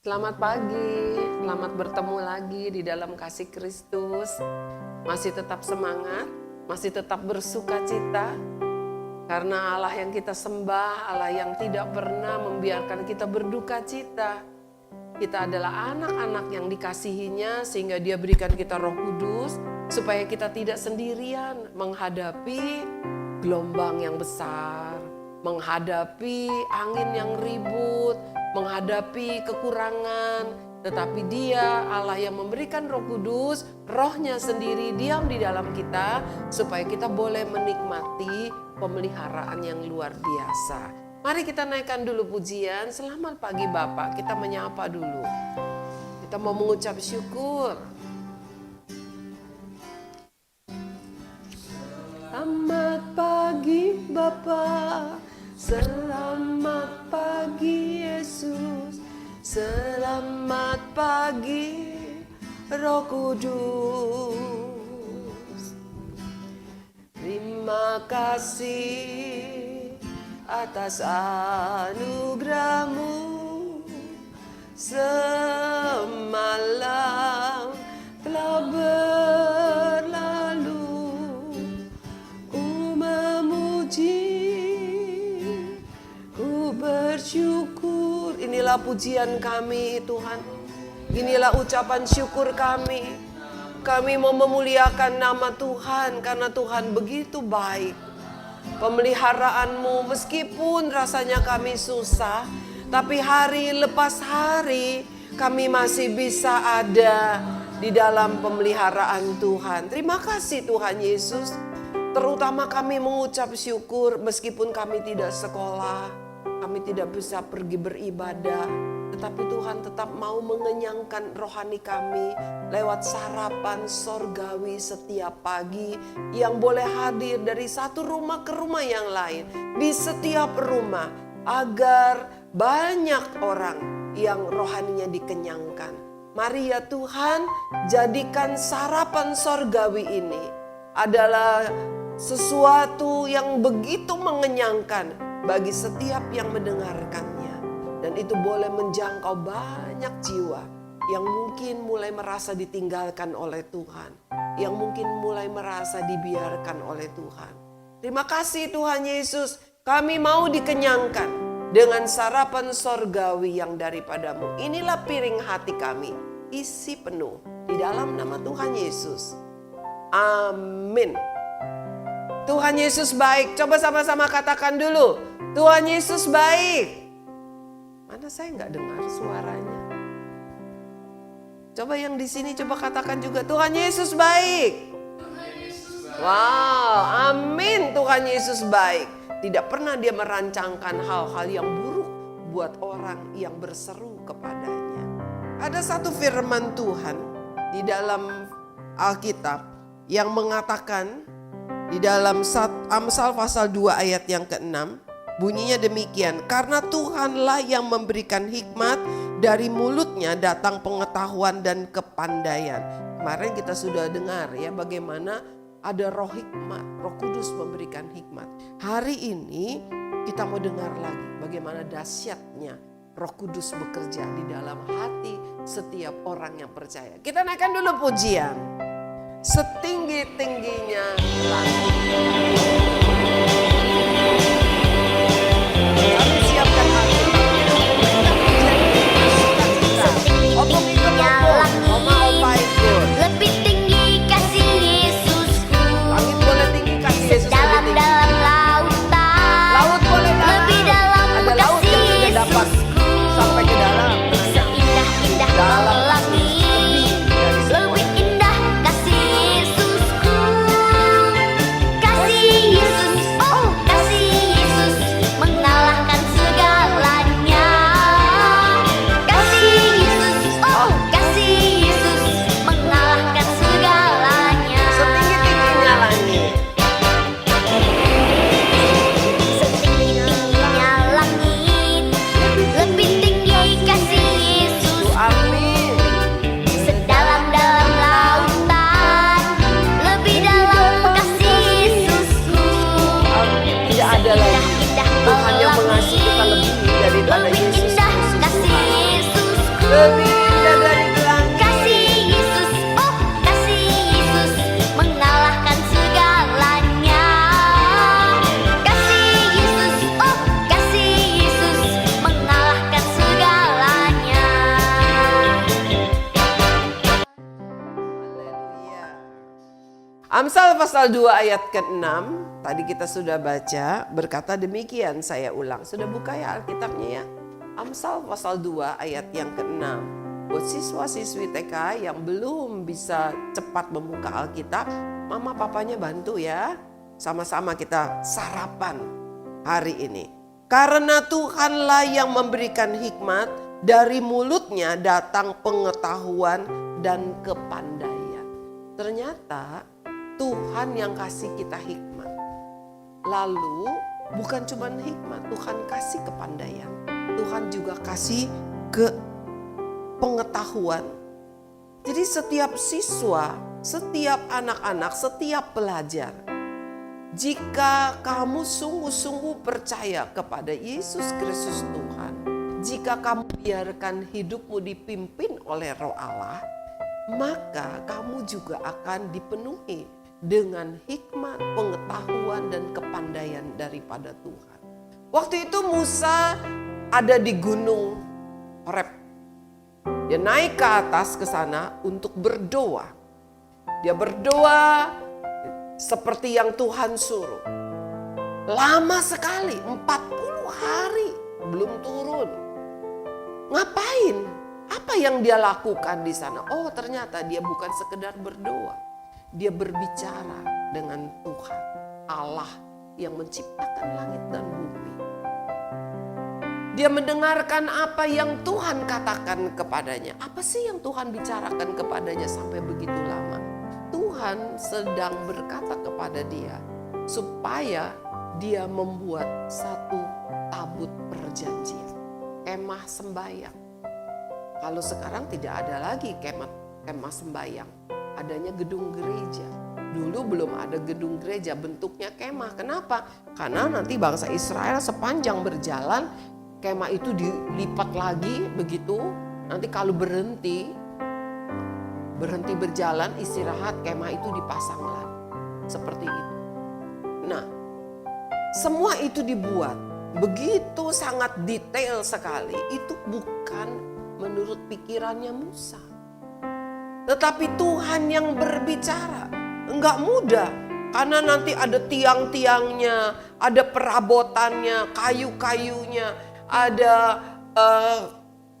Selamat pagi, selamat bertemu lagi di dalam kasih Kristus. Masih tetap semangat, masih tetap bersuka cita. Karena Allah yang kita sembah, Allah yang tidak pernah membiarkan kita berduka cita. Kita adalah anak-anak yang dikasihinya sehingga Dia berikan kita Roh Kudus supaya kita tidak sendirian menghadapi gelombang yang besar, menghadapi angin yang ribut, menghadapi kekurangan. Tetapi Dia, Allah yang memberikan Roh Kudus, Rohnya sendiri diam di dalam kita supaya kita boleh menikmati pemeliharaan yang luar biasa. Mari kita naikkan dulu pujian. Selamat pagi Bapak, kita menyapa dulu. Kita mau mengucap syukur. Selamat pagi Bapak, selamat pagi Yesus, selamat pagi Roh Kudus. Terima kasih atas anugerah-Mu, semalam telah berlalu. Ku memuji, ku bersyukur. Inilah pujian kami Tuhan, inilah ucapan syukur kami. Kami mau memuliakan nama Tuhan karena Tuhan begitu baik. Pemeliharaan-Mu meskipun rasanya kami susah, tapi hari lepas hari kami masih bisa ada di dalam pemeliharaan Tuhan. Terima kasih Tuhan Yesus. Terutama kami mengucap syukur meskipun kami tidak sekolah, kami tidak bisa pergi beribadah, tetapi Tuhan tetap mau mengenyangkan rohani kami lewat sarapan sorgawi setiap pagi yang boleh hadir dari satu rumah ke rumah yang lain, di setiap rumah, agar banyak orang yang rohaninya dikenyangkan. Mari ya Tuhan, jadikan sarapan sorgawi ini adalah sesuatu yang begitu mengenyangkan bagi setiap yang mendengarkannya. Dan itu boleh menjangkau banyak jiwa yang mungkin mulai merasa ditinggalkan oleh Tuhan, yang mungkin mulai merasa dibiarkan oleh Tuhan. Terima kasih Tuhan Yesus, kami mau dikenyangkan dengan sarapan sorgawi yang daripada-Mu. Inilah piring hati kami, isi penuh di dalam nama Tuhan Yesus. Amin. Tuhan Yesus baik. Coba sama-sama katakan dulu, Tuhan Yesus baik. Mana saya nggak dengar suaranya. Coba yang di sini coba katakan juga, Tuhan Yesus baik. Wow, amin, Tuhan Yesus baik. Tidak pernah Dia merancangkan hal-hal yang buruk buat orang yang berseru kepadanya. Ada satu firman Tuhan di dalam Alkitab yang mengatakan di dalam Amsal pasal 2 ayat yang ke-6, bunyinya demikian, karena Tuhanlah yang memberikan hikmat, dari mulutnya datang pengetahuan dan kepandaian. Kemarin kita sudah dengar ya bagaimana ada roh hikmat, Roh Kudus memberikan hikmat. Hari ini kita mau dengar lagi bagaimana dahsyatnya Roh Kudus bekerja di dalam hati setiap orang yang percaya. Kita naikkan dulu pujian. Setinggi-tingginya langit. Kami siapkan hati. Setingginya langit, lebih tinggi kasih Yesusku. Langit boleh tinggi, kasih Yesus lebih tinggi. Dalam-dalam lautan, Laut boleh dalam. lebih dalam Ada laut kasih yang tidak dapat Yesusku. sampai ke dalam. Seindah-indah Dalam langit, lebih indah kasih Yesusku. Kasih Amsal pasal 2 ayat ke-6, tadi kita sudah baca, berkata demikian, saya ulang. Sudah buka ya Alkitabnya ya? Amsal pasal 2 ayat yang ke-6. Buat siswa-siswi TK yang belum bisa cepat membuka Alkitab, mama papanya bantu ya. Sama-sama kita sarapan hari ini. Karena Tuhanlah yang memberikan hikmat, dari mulutnya datang pengetahuan dan kepandaian. Ternyata Tuhan yang kasih kita hikmat. Lalu bukan cuma hikmat, Tuhan kasih kepandaian. Tuhan juga kasih pengetahuan. Jadi setiap siswa, setiap anak-anak, setiap pelajar, jika kamu sungguh-sungguh percaya kepada Yesus Kristus Tuhan, jika kamu biarkan hidupmu dipimpin oleh Roh Allah, maka kamu juga akan dipenuhi dengan hikmat, pengetahuan, dan kepandaian daripada Tuhan. Waktu itu Musa ada di gunung Horeb. Dia naik ke atas ke sana untuk berdoa. Dia berdoa seperti yang Tuhan suruh. Lama sekali, 40 hari belum turun. Ngapain? Apa yang dia lakukan di sana? Oh, ternyata dia bukan sekedar berdoa. Dia berbicara dengan Tuhan, Allah yang menciptakan langit dan bumi. Dia mendengarkan apa yang Tuhan katakan kepadanya. Apa sih yang Tuhan bicarakan kepadanya sampai begitu lama? Tuhan sedang berkata kepada dia supaya dia membuat satu tabut perjanjian, kemah sembahyang. Kalau sekarang tidak ada lagi kemah sembahyang, adanya gedung gereja. Dulu belum ada gedung gereja, bentuknya kemah. Kenapa? Karena nanti bangsa Israel sepanjang berjalan, kemah itu dilipat lagi begitu. Nanti kalau berhenti berjalan, istirahat, kemah itu dipasang lagi. Seperti itu. Nah, semua itu dibuat begitu sangat detail sekali. Itu bukan menurut pikirannya Musa. Tetapi Tuhan yang berbicara. Enggak mudah. Karena nanti ada tiang-tiangnya, ada perabotannya, kayu-kayunya, ada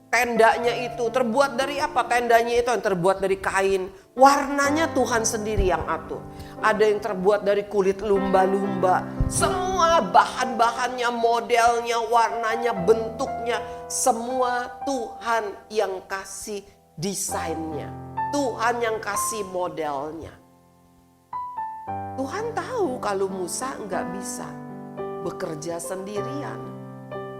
tendanya itu. Terbuat dari apa? Tendanya itu yang terbuat dari kain. Warnanya Tuhan sendiri yang atur. Ada yang terbuat dari kulit lumba-lumba. Semua bahan-bahannya, modelnya, warnanya, bentuknya. Semua Tuhan yang kasih desainnya. Tuhan yang kasih modelnya. Tuhan tahu kalau Musa enggak bisa bekerja sendirian.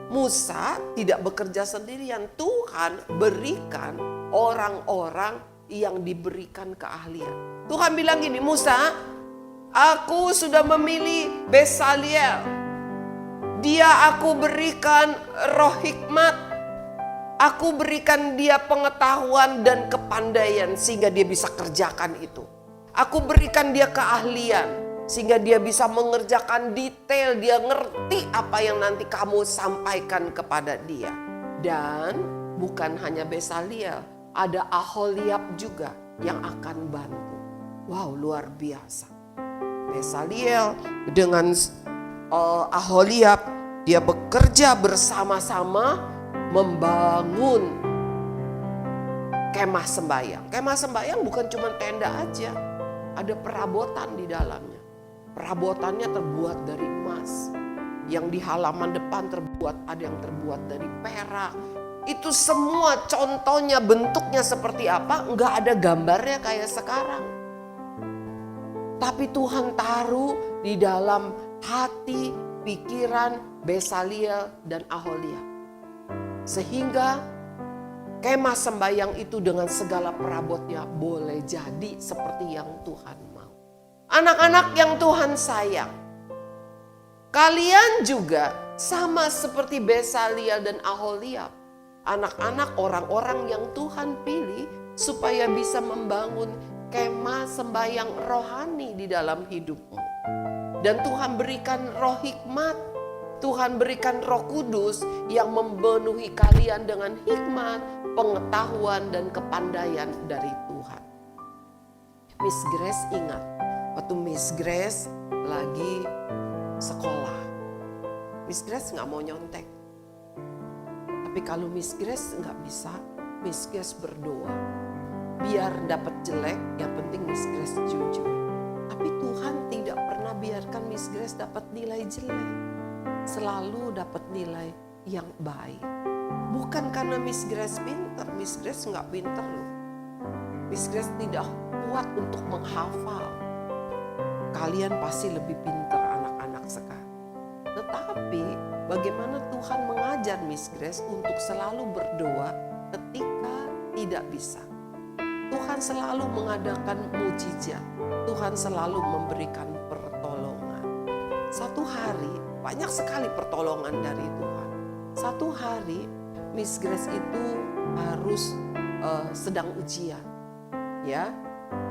Musa tidak bekerja sendirian. Tuhan berikan orang-orang yang diberikan keahlian. Tuhan bilang gini, Musa, aku sudah memilih Bezalel. Dia aku berikan roh hikmat. Aku berikan dia pengetahuan dan kepandaian sehingga dia bisa kerjakan itu. Aku berikan dia keahlian sehingga dia bisa mengerjakan detail. Dia ngerti apa yang nanti kamu sampaikan kepada dia. Dan bukan hanya Bezalel, ada Aholiab juga yang akan bantu. Wow, luar biasa. Bezalel dengan Aholiab, dia bekerja bersama-sama membangun kemah sembahyang. Kemah sembahyang bukan cuma tenda aja, ada perabotan di dalamnya. Perabotannya terbuat dari emas. Yang di halaman depan ada yang terbuat dari perak. Itu semua contohnya, bentuknya seperti apa, enggak ada gambarnya kayak sekarang. Tapi Tuhan taruh di dalam hati, pikiran Bezalel dan Aholiab. Sehingga kemah sembahyang itu dengan segala perabotnya boleh jadi seperti yang Tuhan mau. Anak-anak yang Tuhan sayang, kalian juga sama seperti Bezalel dan Aholiab. Anak-anak orang-orang yang Tuhan pilih supaya bisa membangun kemah sembahyang rohani di dalam hidupmu. Dan Tuhan berikan roh hikmat. Tuhan berikan Roh Kudus yang memenuhi kalian dengan hikmat, pengetahuan, dan kepandaian dari Tuhan. Miss Grace ingat, Waktu Miss Grace lagi sekolah, Miss Grace nggak mau nyontek. Tapi kalau Miss Grace nggak bisa, Miss Grace berdoa. Biar dapat jelek, yang penting Miss Grace jujur. Tapi Tuhan tidak pernah biarkan Miss Grace dapat nilai jelek. Selalu dapat nilai yang baik. Bukan karena Miss Grace pintar, Miss Grace nggak pintar loh. Miss Grace tidak kuat untuk menghafal. Kalian pasti lebih pintar anak-anak sekarang. Tetapi bagaimana Tuhan mengajar Miss Grace untuk selalu berdoa ketika tidak bisa. Tuhan selalu mengadakan mujizat. Tuhan selalu memberikan pertolongan. Satu hari banyak sekali pertolongan dari Tuhan. Satu hari Miss Grace itu harus sedang ujian. Ya,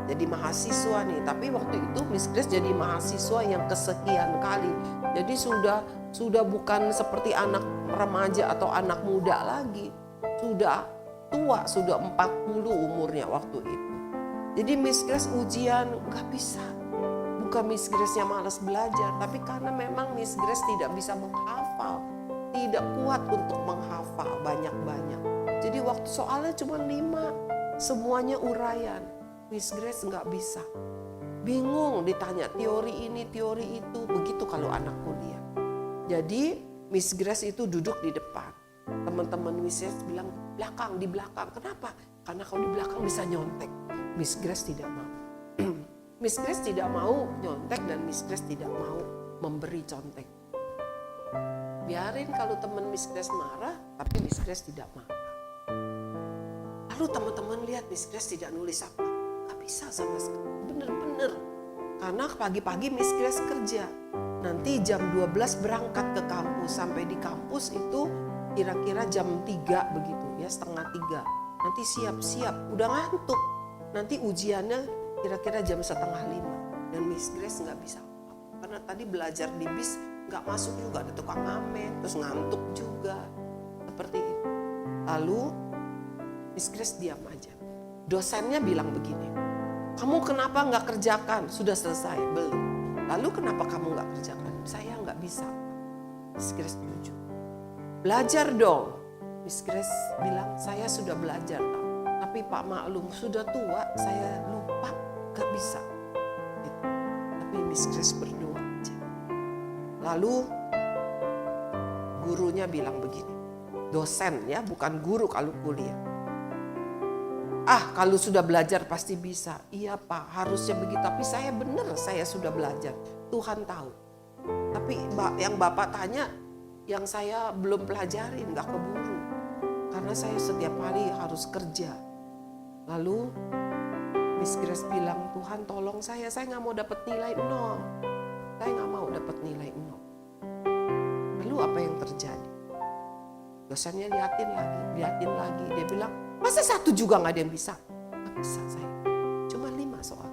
jadi mahasiswa nih, tapi waktu itu Miss Grace jadi mahasiswa yang kesekian kali. Jadi sudah bukan seperti anak remaja atau anak muda lagi. Sudah tua, sudah 40 umurnya waktu itu. Jadi Miss Grace ujian gak bisa. Bukan Miss Grace-nya malas belajar, tapi karena memang Miss Grace tidak bisa menghafal. Tidak kuat untuk menghafal banyak-banyak. Jadi waktu soalnya cuma 5. Semuanya uraian. Miss Grace nggak bisa. Bingung ditanya teori ini, teori itu. Begitu kalau anak kuliah. Jadi Miss Grace itu duduk di depan. Teman-teman Miss Grace bilang di belakang. Kenapa? Karena kalau di belakang bisa nyontek. Miss Grace tidak mau. Miss Grace tidak mau nyontek dan Miss Grace tidak mau memberi contek. Biarin kalau teman Miss Grace marah, tapi Miss Grace tidak marah. Lalu teman-teman lihat Miss Grace tidak nulis apa. Gak bisa sama sekali. Bener-bener. Karena pagi-pagi Miss Grace kerja. Nanti jam 12 berangkat ke kampus. Sampai di kampus itu kira-kira jam 3 begitu ya, setengah 3. Nanti siap-siap, udah ngantuk. Nanti ujiannya kira-kira jam setengah 5. Dan Miss Grace gak bisa. Karena tadi belajar di bis gak masuk juga. Ada tukang ngamen, terus ngantuk juga. Seperti itu. Lalu Miss Grace diam aja. Dosennya bilang begini, kamu kenapa nggak kerjakan? Sudah selesai? Belum. Lalu kenapa kamu nggak kerjakan? Saya nggak bisa. Miss Grace jujur. Belajar dong. Miss Grace bilang, saya sudah belajar. Tapi Pak maklum, sudah tua, saya lupa, nggak bisa. Gitu. Tapi Miss Grace berdoa aja. Lalu gurunya bilang begini, dosen ya, bukan guru kalau kuliah. Kalau sudah belajar pasti bisa. Iya Pak, harusnya begitu. Tapi saya benar, saya sudah belajar. Tuhan tahu. Tapi yang Bapak tanya, yang saya belum pelajarin, gak keburu. Karena saya setiap hari harus kerja. Lalu Miss Grace bilang, Tuhan tolong saya gak mau dapat nilai 0. Saya gak mau dapat nilai 0. Lalu apa yang terjadi? Dosennya liatin lagi. Dia bilang, masa 1 juga gak ada yang bisa? Gak bisa saya. Cuma 5 soal.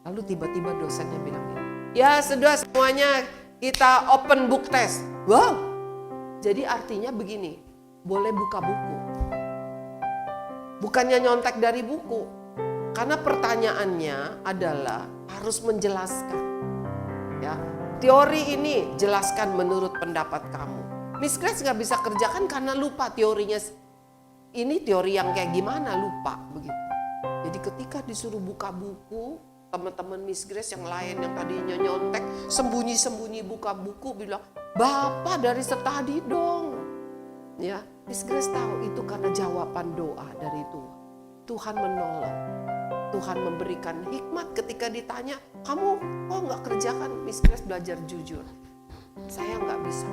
Lalu tiba-tiba dosennya bilang gini, ya sudah semuanya kita open book test. Wow. Jadi artinya begini, boleh buka buku. Bukannya nyontek dari buku. Karena pertanyaannya adalah harus menjelaskan. Ya, teori ini jelaskan menurut pendapat kamu. Miss Grace gak bisa kerjakan karena lupa teorinya. Ini teori yang kayak gimana, lupa begitu. Jadi ketika disuruh buka buku, teman-teman Miss Grace yang lain yang tadinya nyontek, sembunyi-sembunyi buka buku bilang, Bapak dari study dong. Ya, Miss Grace tahu itu karena jawaban doa dari Tuhan. Tuhan menolong. Tuhan memberikan hikmat ketika ditanya, kamu kok gak kerjakan? Miss Grace belajar jujur. Saya gak bisa.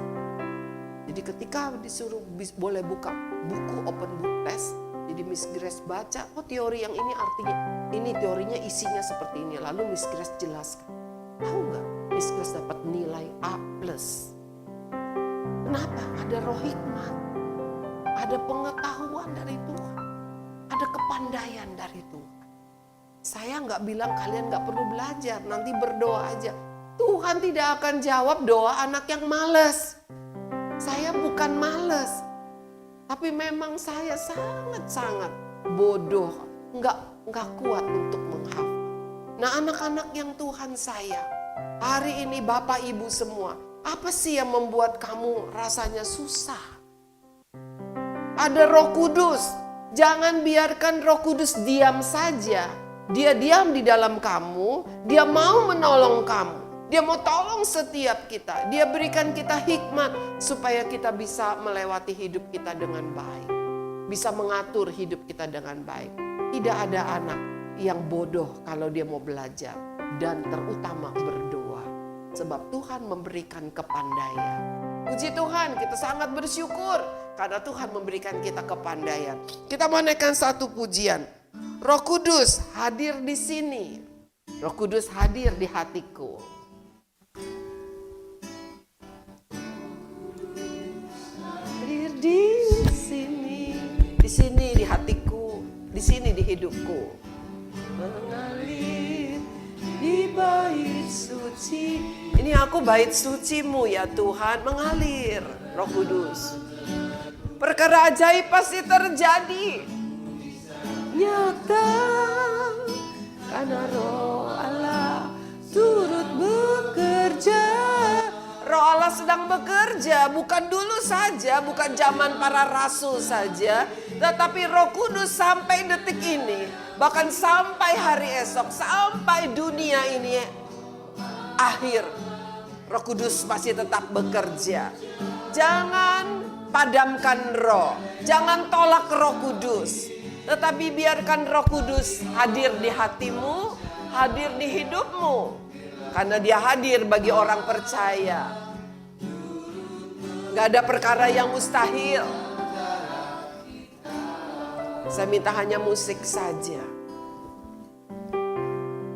Jadi ketika disuruh boleh buka buku open book test, jadi Miss Grace baca, oh teori yang ini artinya, ini teorinya isinya seperti ini. Lalu Miss Grace jelaskan. Tahu gak? Miss Grace dapat nilai A+. Kenapa? Ada roh hikmat. Ada pengetahuan dari Tuhan. Ada kepandaian dari Tuhan. Saya gak bilang kalian gak perlu belajar, nanti berdoa aja. Tuhan tidak akan jawab doa anak yang malas. Saya bukan malas, tapi memang saya sangat-sangat bodoh, nggak kuat untuk menghafal. Nah, anak-anak yang Tuhan sayang, hari ini Bapak Ibu semua, apa sih yang membuat kamu rasanya susah? Ada Roh Kudus. Jangan biarkan Roh Kudus diam saja. Dia diam di dalam kamu, dia mau menolong kamu. Dia mau tolong setiap kita. Dia berikan kita hikmat supaya kita bisa melewati hidup kita dengan baik. Bisa mengatur hidup kita dengan baik. Tidak ada anak yang bodoh kalau dia mau belajar. Dan terutama berdoa. Sebab Tuhan memberikan kepandaian. Puji Tuhan, kita sangat bersyukur. Karena Tuhan memberikan kita kepandaian. Kita mau naikkan satu pujian. Roh Kudus hadir di sini. Roh Kudus hadir di hatiku. Hadir di sini di hatiku, di sini di hidupku. Mengalir di bait suci. Ini aku bait sucimu ya Tuhan, mengalir Roh Kudus. Perkara ajaib pasti terjadi. Nyata karena Roh Allah turut bekerja. Roh Allah sedang bekerja, bukan dulu saja, bukan zaman para rasul saja, tetapi Roh Kudus sampai detik ini, bahkan sampai hari esok, sampai dunia ini akhir, Roh Kudus masih tetap bekerja. Jangan padamkan roh, jangan tolak Roh Kudus, tetapi biarkan Roh Kudus hadir di hatimu, hadir di hidupmu. Karena dia hadir bagi orang percaya. Gak ada perkara yang mustahil. Saya minta hanya musik saja.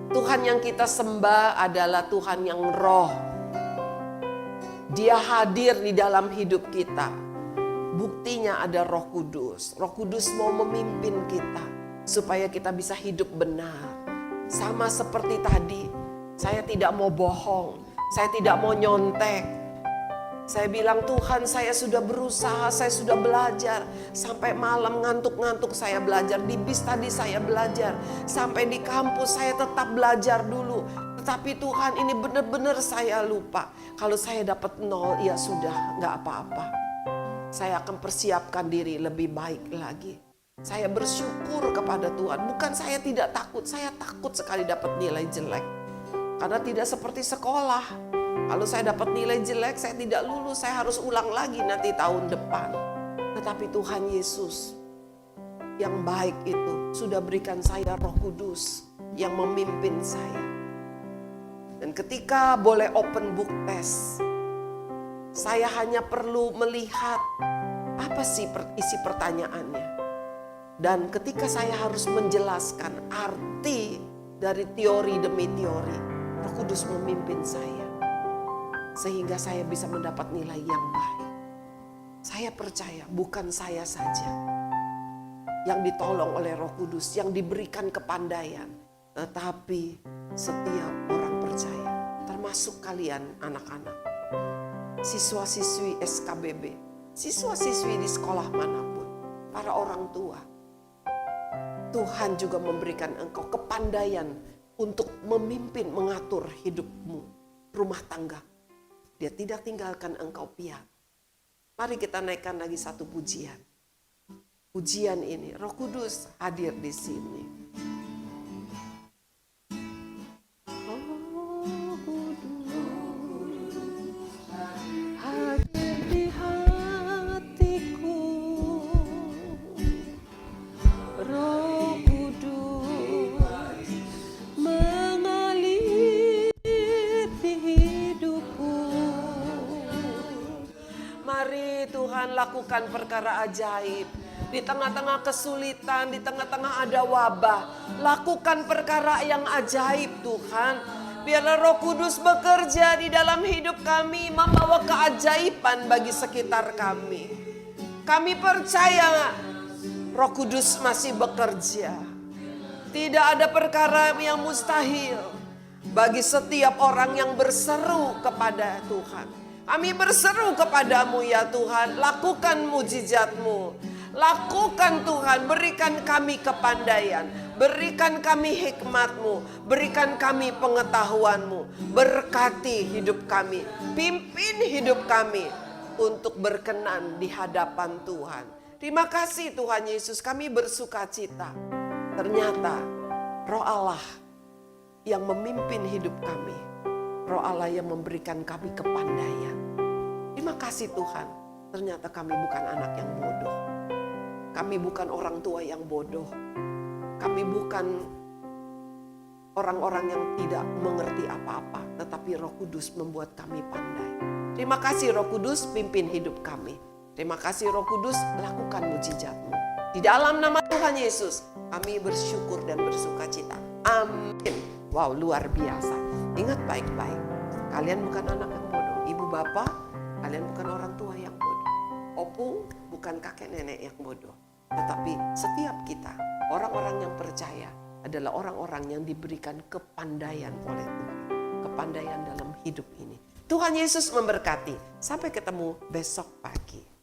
Tuhan yang kita sembah adalah Tuhan yang roh. Dia hadir di dalam hidup kita. Buktinya ada Roh Kudus. Roh Kudus mau memimpin kita supaya kita bisa hidup benar. Sama seperti tadi, saya tidak mau bohong, saya tidak mau nyontek. Saya bilang, Tuhan, saya sudah berusaha, saya sudah belajar. Sampai malam ngantuk-ngantuk saya belajar. Di bis tadi saya belajar. Sampai di kampus saya tetap belajar dulu. Tetapi Tuhan, ini benar-benar saya lupa. Kalau saya dapat 0, ya sudah, gak apa-apa. Saya akan persiapkan diri lebih baik lagi. Saya bersyukur kepada Tuhan. Bukan saya tidak takut, saya takut sekali dapat nilai jelek. Karena tidak seperti sekolah. Kalau saya dapat nilai jelek, saya tidak lulus, saya harus ulang lagi nanti tahun depan. Tetapi Tuhan Yesus yang baik itu sudah berikan saya Roh Kudus yang memimpin saya. Dan ketika boleh open book test, saya hanya perlu melihat apa sih isi pertanyaannya. Dan ketika saya harus menjelaskan arti dari teori demi teori, Roh Kudus memimpin saya. Sehingga saya bisa mendapat nilai yang baik. Saya percaya bukan saya saja yang ditolong oleh Roh Kudus, yang diberikan kepandaian. Tetapi setiap orang percaya, termasuk kalian anak-anak, siswa-siswi SKBB, siswa-siswi di sekolah manapun, para orang tua. Tuhan juga memberikan engkau kepandaian untuk memimpin, mengatur hidupmu, rumah tangga. Dia tidak tinggalkan engkau piat. Mari kita naikkan lagi satu pujian. Pujian ini, Roh Kudus hadir di sini. Roh Kudus hadir di hatiku. Roh Kudus mengalir di hidupku. Mari Tuhan lakukan perkara ajaib. Di tengah-tengah kesulitan, di tengah-tengah ada wabah. Lakukan perkara yang ajaib Tuhan. Biarlah Roh Kudus bekerja di dalam hidup kami. Membawa keajaiban bagi sekitar kami. Kami percaya Roh Kudus masih bekerja. Tidak ada perkara yang mustahil bagi setiap orang yang berseru kepada Tuhan. Kami berseru kepadamu ya Tuhan, lakukan mujizat-Mu. Lakukan Tuhan, berikan kami kepandaian. Berikan kami hikmat-Mu, berikan kami pengetahuan-Mu, berkati hidup kami, pimpin hidup kami untuk berkenan di hadapan Tuhan. Terima kasih Tuhan Yesus, kami bersuka cita. Ternyata Roh Allah yang memimpin hidup kami, Roh Allah yang memberikan kami kepandaian. Terima kasih Tuhan, ternyata kami bukan anak yang bodoh. Kami bukan orang tua yang bodoh. Kami bukan orang-orang yang tidak mengerti apa-apa, tetapi Roh Kudus membuat kami pandai. Terima kasih Roh Kudus, pimpin hidup kami. Terima kasih Roh Kudus, lakukan mujizat-Mu. Di dalam nama Tuhan Yesus, kami bersyukur dan bersuka cita. Amin. Wow, luar biasa. Ingat baik-baik, kalian bukan anak yang bodoh. Ibu bapak, kalian bukan orang tua yang bodoh. Opung bukan kakek nenek yang bodoh. Tetapi setiap kita, orang-orang yang percaya, adalah orang-orang yang diberikan kepandaian oleh Tuhan. Kepandaian dalam hidup ini. Tuhan Yesus memberkati. Sampai ketemu besok pagi.